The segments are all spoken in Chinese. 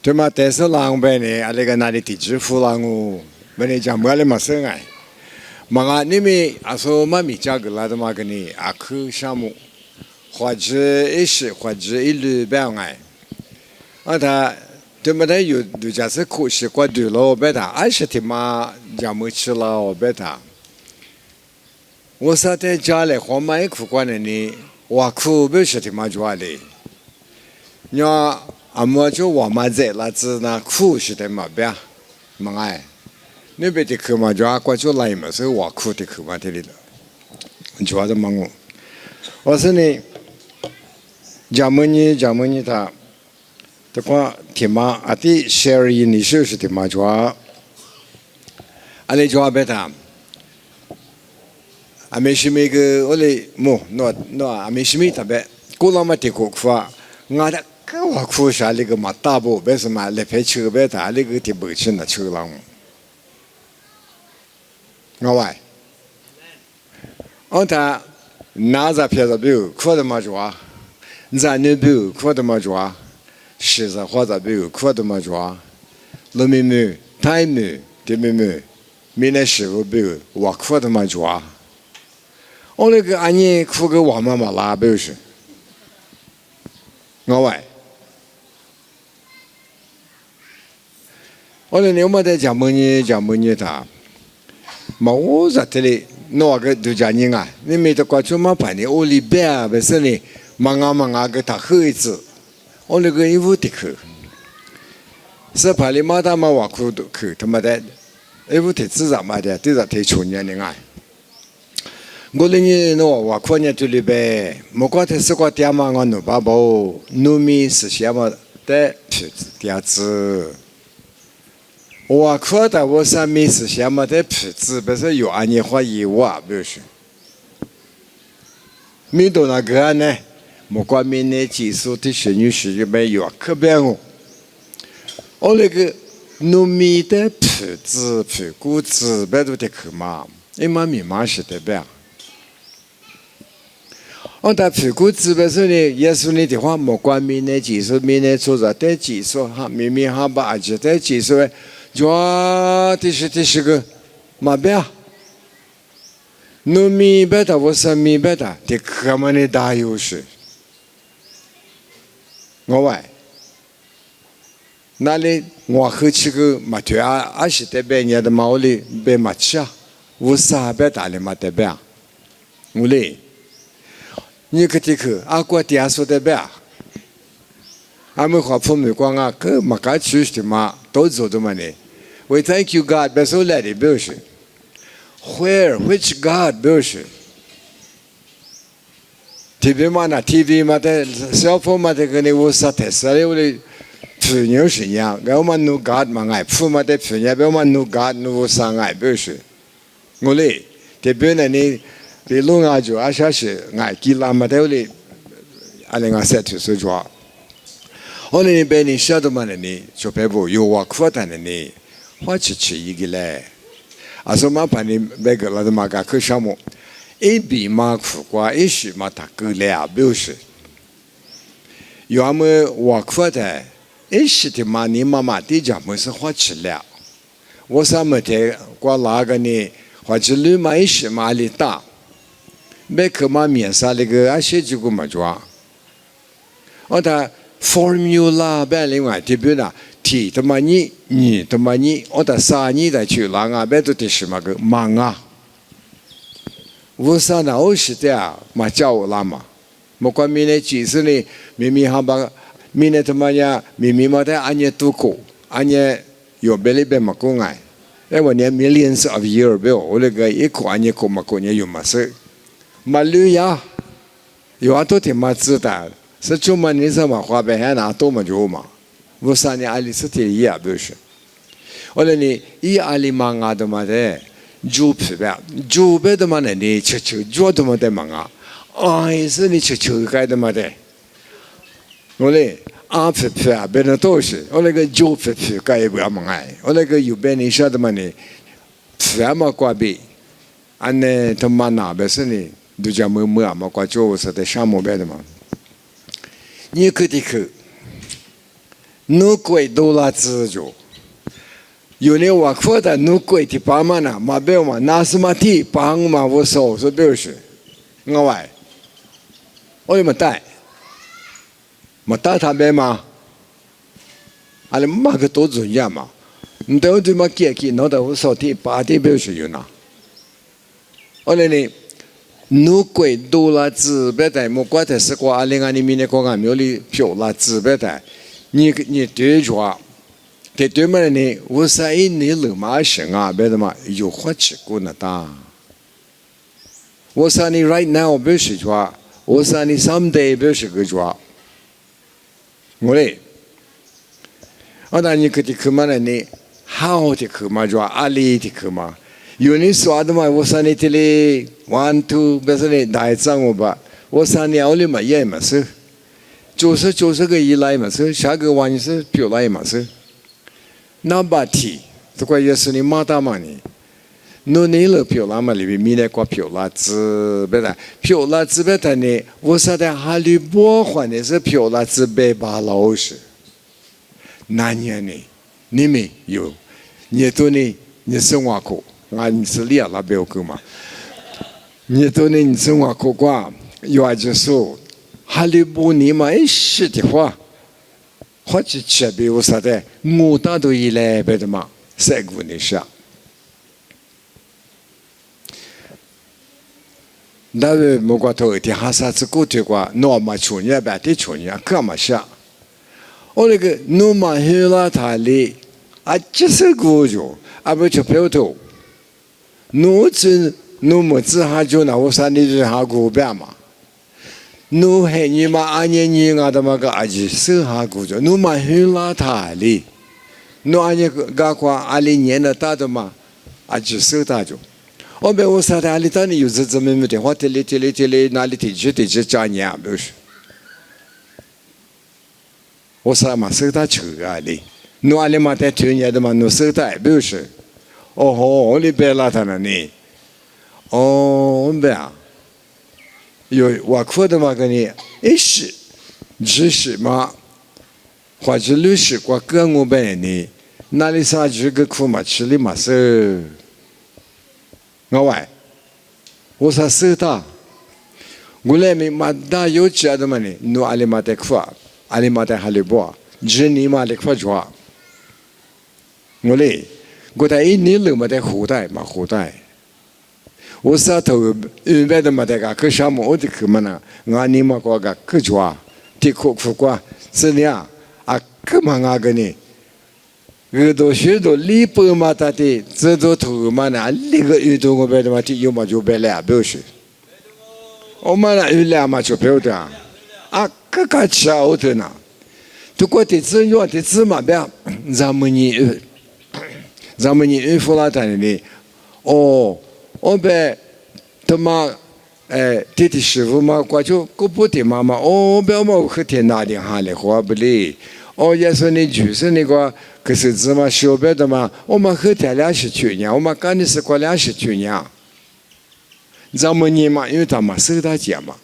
对嘛？但是狼狈呢，那个那里地支付了我，本来讲没那么深哎。嘛啊，你们啊说嘛米价格来的嘛个呢？啊去项目，或者一时或者一路半哎，啊他对嘛？他有度假是可惜过对了，别他二十天嘛，讲没吃了，别他。我说在家里黄买苦瓜呢，我苦不是天嘛抓的，你阿么就我嘛在那子那苦是的嘛别，嘛哎，你别的苦嘛抓过就来嘛，所以我苦的苦嘛这里了，抓的嘛我说呢，讲么呢他，这个天嘛啊的 share 你是天嘛抓，啊你抓别他。阿美西米个我嘞喏阿美西米特别，古老嘛的国话，我的个我苦啥那个嘛大不为什么来拍车别打那个的不去那车浪，我喂，我他拿着片子表，苦的嘛抓，咱那表苦的嘛抓，实在话的表苦的嘛抓，路咪咪太咪的咪咪，明年时候表我苦的嘛抓。我那个安尼苦个我妈妈拉不是，我喂，我那你没得讲么呢他，嘛我在这里弄个度假人啊，你没得关注嘛办的，我里边不是呢，忙啊个他喝一次，我那个衣服的去，是怕你妈他妈我苦去，他妈的，衣服的自然嘛的，对着推出年的啊。我那年我看见这里边，莫怪他是个爹妈我努爸爸，努米是什么的皮子爹子，我看到我上面是什么的皮子，不是有安尼话以外，不是。米到那个呢，莫怪米那技术的学女士就没有可别我那个努米的皮子皮骨子，别都得去嘛，因为密码是得别。我打屁股指的时候呢，耶稣呢的话，莫管明年技术，明年做着的技术哈，明明哈把这的技术，主要的是个嘛别，农民别的我是民别的，的可么的大优势，我喂，那里我喝起个嘛对啊，是得别人的毛里别嘛吃啊，我啥别打的嘛得别，我嘞。你可听去？阿国爹说的呗，阿们话父母讲啊，可嘛该去的嘛，都做的嘛呢。We thank you God，别说来的表示。Where which God 表示？TV 嘛那 TV 嘛的，cell phone 嘛的个呢，我啥特色的我的朋友是一样，我们 no God 嘛爱，父母的朋友，我们 no God no 啥爱表示。我嘞，这边呢你。你弄啊就阿些是爱记啦嘛，对不对？阿那个说就是说，我那边你晓得嘛？你就别不有我扩大的呢，我吃一个嘞。啊，说嘛把你那个那的嘛个去项目，一笔嘛苦瓜，一时嘛打个俩表示，要么我扩大，一时的嘛你妈妈的家么是花吃了，我什么的瓜那个呢？或者你嘛一时嘛里大。没去嘛面上那个啊写几个嘛抓，我他 formula 别另外这边啦，提他妈你他妈你，我他啥你的去哪啊？别都得什么个忙啊？我啥那我是的啊，嘛叫我啦嘛，莫管明年几时呢？明明哈把明年他妈呀，明明嘛的安年度过，安年有别里边嘛过爱，哎我年 millions of year 别我那个一个安年过嘛过年有嘛事。马路呀，有啊，都挺嘛知道，是专门你什么花呗还拿多么久嘛？我三年阿里是第一啊，不是？我说你一阿里忙啊的嘛的，猪皮呗，猪皮的嘛呢？你吃猪的嘛的忙啊，哎是你吃该的嘛的。我嘞阿皮皮啊，别人都是，我那个猪皮皮该也不要忙哎，我那个有别你晓得嘛呢？皮啊嘛瓜比，安呢他妈哪边是呢？都叫么嘛，挂住是在项目边的嘛。你可得去，努鬼多拉自助。有人我扩大努鬼的帮忙呢，马别嘛拿什么地帮嘛我手是表示，我外，我有没带，没带他别嘛，阿里马个多重要嘛，你都这么给，那都我手地把地表示有哪，我来呢。努鬼多拉自别带，莫怪他是过阿里阿里明年过俺庙里票拉自别带，你对着，对么呢？我说你老马行啊，别的嘛有话吃过呢哒。我说你 right now 不是说，我说你 someday 不是个说，我嘞，我那你可的可嘛呢？你好的可嘛说，阿里的可嘛。有人说的嘛，我说你这里 one two， 不是你大张我吧？我说你奥利嘛也嘛是，就是个依赖嘛是，下个玩意是表来嘛是。那把题，这个也是你马达嘛呢？那你了表来嘛里边米来个表来字别的，表来字别的呢？我说的哈利波换的是表来字别把老师，哪年呢？你没有，你都呢？你生活过。俺是列了表哥嘛，你都能生活过关，有就说，哈利波尼嘛，是的话，或者这边我说的，我大都一来别的嘛，三个你下，那位莫过头的哈啥子过去过，那么穷人白的穷人干嘛下？我那个那么黑了他哩，啊，就是过着，啊不就表头。奴子奴么子哈就那我说你是哈古边嘛？奴黑你嘛阿年你阿的嘛个阿吉是哈古着，奴嘛很邋遢哩，奴阿年个个阿里年的大的嘛阿吉是大着。我别我说的阿里大你有这怎么的话，这里哪里地区讲年不是？我说嘛是大球阿里，奴阿里嘛在去年的嘛奴是大不是？哦吼，你别拉他了你，哦，别啊，有我哭的嘛，跟你一时，只是嘛，或者律师过跟我本你，哪里啥这个哭嘛，吃的嘛是，我喂，我说是的，我来没嘛大有钱的嘛呢，侬阿里嘛得哭，阿里嘛得哈里波，只你嘛得哭着，我嘞。我在一年了嘛在后代嘛后代，我啥头原来的嘛在个可项目我的去嘛呢，俺你嘛个个可抓，的苦瓜是呢啊，可嘛俺个呢，耳朵许多里边嘛他的这都头嘛呢，那个耳朵我别的嘛的有嘛就别来不是，我嘛那有来嘛就不要的啊，可个巧的呢，都过的只有的只嘛别，咱们你。咱们你弗拉坦里，哦，我被他妈弟弟师傅嘛，过去过不的妈妈，哦，不要嘛和天哪里哈里话不哩，哦，也说你就是那个，可是怎么小别的嘛，我们和天20年，我们干的是过20年，咱们你嘛，因为他们收大钱嘛，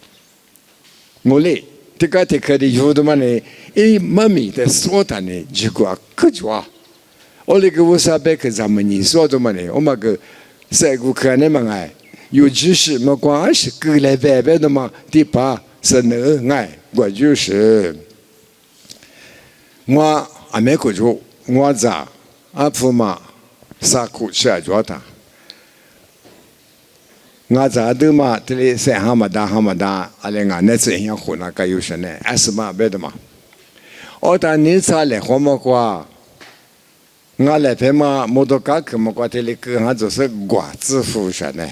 我嘞，这个的有的嘛呢，妈咪的说他呢，结果可抓。我那个我说别个咱们你说的嘛呢？我们个三个可能嘛哎，有知识没关系，过来白白的嘛，第八是能哎，我就是我还没过去，我咋阿婆嘛啥苦吃着他，我咋的嘛，这里三哈嘛大，阿里俺那这样混那个有什呢？还是嘛别的嘛，我当年啥来活么过？我来陪嘛，摩托卡去嘛，过这里跟俺就是寡子夫啥呢？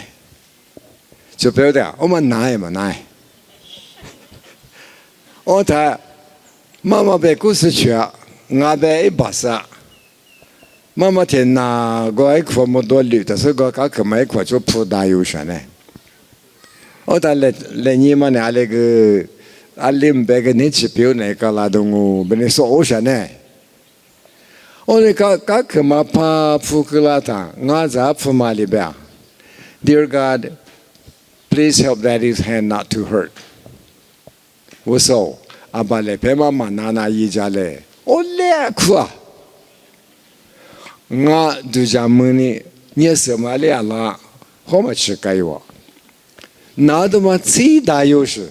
就不要的，我们拿嘛拿。我他妈妈被故事去，我被一把杀。妈妈听那个一块么多绿，但是个卡去嘛一块就铺大油啥呢？我他来你嘛那那个阿林白个你去表那个拉动我，不能说我啥呢？我那个去嘛怕扑克拉塔，我在扑嘛里边。Dear God, please help Daddy's hand not to hurt. 我说阿爸来陪妈妈拿一家嘞，我来哭啊！我都家问你，你什么来了？好么去给我？那他妈最大优势，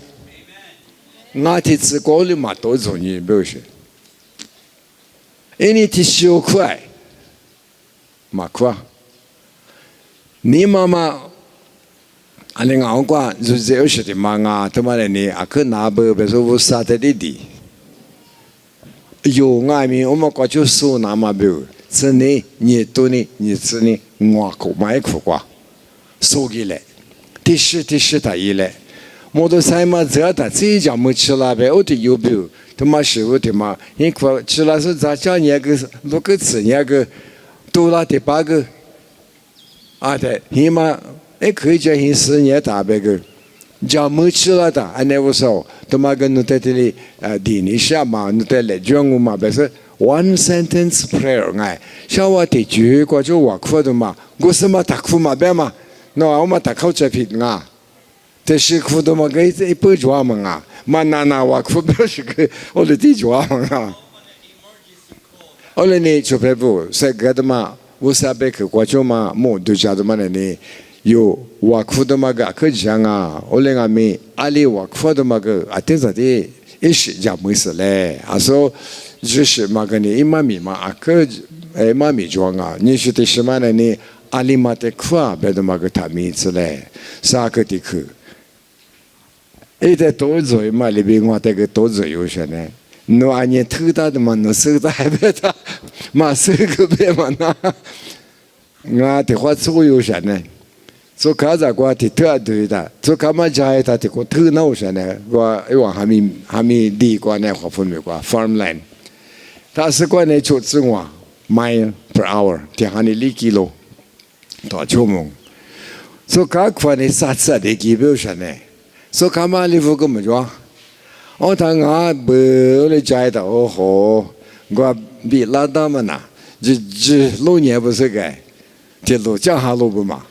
我的自高里嘛多重要，不是？因为的小块，嘛哭啊！你妈妈。อันนี้งกว่าจุดเจ้าสิทธิ์มางาทำไมเนี่ยอาคือนาเบอร์เป็นสุภาพแต่ดีอยู่ง่ายมีอมก็จะสู้นามาเบอร์ซึ่งนี่ตัวนี่ซึ่งนี่งัวกูไม่คู่กว่าสู้กี่เลยที่สิตายเลยมอเตอร์ไซค์มาเจอแต่ที่จะมือชิลาเบอร์ที่อยู่เบอร์ทำไมสิวที่มายิ่งกว่าชิลาสุดจะจ้าเนี่ยก็ลูกศิษย์เนี่ยก็ตัวละที่ปากก็แต่หิมะ可以叫人事业大白个，叫没起了的，安那我说，他妈个侬在这里地里下嘛，侬在来讲我嘛，不是 one sentence prayer 哎，像我的句过就我哭的嘛，我什么大哭嘛别嘛，那我嘛大口这皮啊，这是哭的嘛，个一不抓嘛啊，嘛那我哭不是个我的地抓嘛啊，后来呢就别不，是个的嘛，我啥别去过就嘛，莫都家的嘛呢。有瓦库的嘛个可讲啊，我那个没阿里瓦库的嘛个啊，但是的也是讲没事嘞。啊说就是嘛个呢，一妈咪嘛啊个哎妈咪装啊，你说的什么呢？你阿里嘛的库啊，别的嘛个他咪子嘞，啥个的库？哎，在多做嘛里边我这个多做有些呢。侬阿年偷大的嘛，侬收的还别他，嘛收个别嘛那，我的话做有些呢。做卡在过的特对的，做卡嘛家他的过特那些呢，我因为还没地过呢，或分没过 farmland， 他是过呢就自我 mile per hour， 的还你2 km， 多久么？做卡过呢3的基本上呢，做卡嘛你不怎么做？我他我不了家的哦吼，我比拉达嘛呐，这路年不是个，这路江哈路不嘛？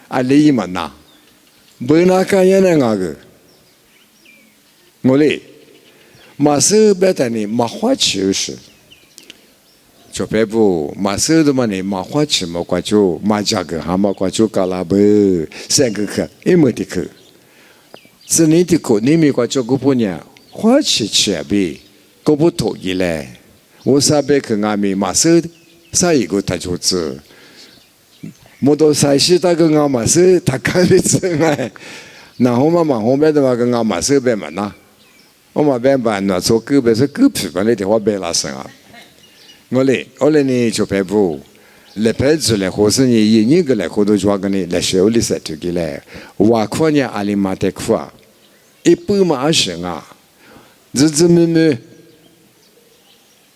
啊，你嘛呐，不那个人那个，我嘞，马手别的呢，马花就是，就别不马手的嘛呢，马花吃嘛挂就马家个蛤蟆挂就搞拉不3个课，一模的课，是你的课，你没挂就个不呢，花吃呗，个不同意嘞，我啥别去俺们马手啥一个他就知。摩托赛事那个俺马是他开的车哎，然后嘛后面的话跟俺马是别嘛呐，我嘛别办那做狗别是狗皮吧，那的话别拉生啊。我嘞呢就别不，来陪子来或是你一年个来好多抓个呢来手里塞出去来，我看呢阿里马得苦啊，一般嘛也行啊，日子么，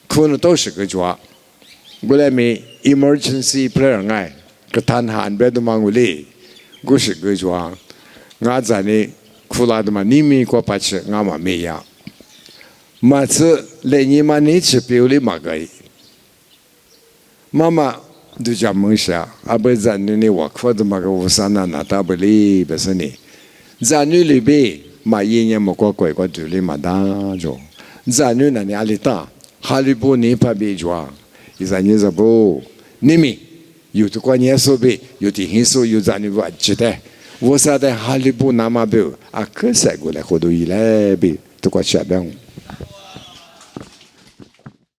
可能都是个抓，我来没 emergency prayer 哎。个贪寒别的嘛我嘞，我是个装，我在呢苦拉的嘛，你没过把吃，我嘛没呀。马子来你嘛你吃表里嘛个，妈妈都讲梦想，阿不在你我苦的嘛个无啥那大不哩不是你，在你里边嘛一年么过鬼过土里嘛大着，在你那里阿里大，哈利波你怕别装，一在你这不你咪。有的关键说呗，有的因素有咱们不知道。我说的哈利波那么多，啊，可是过来好多以来呗，都怪下边。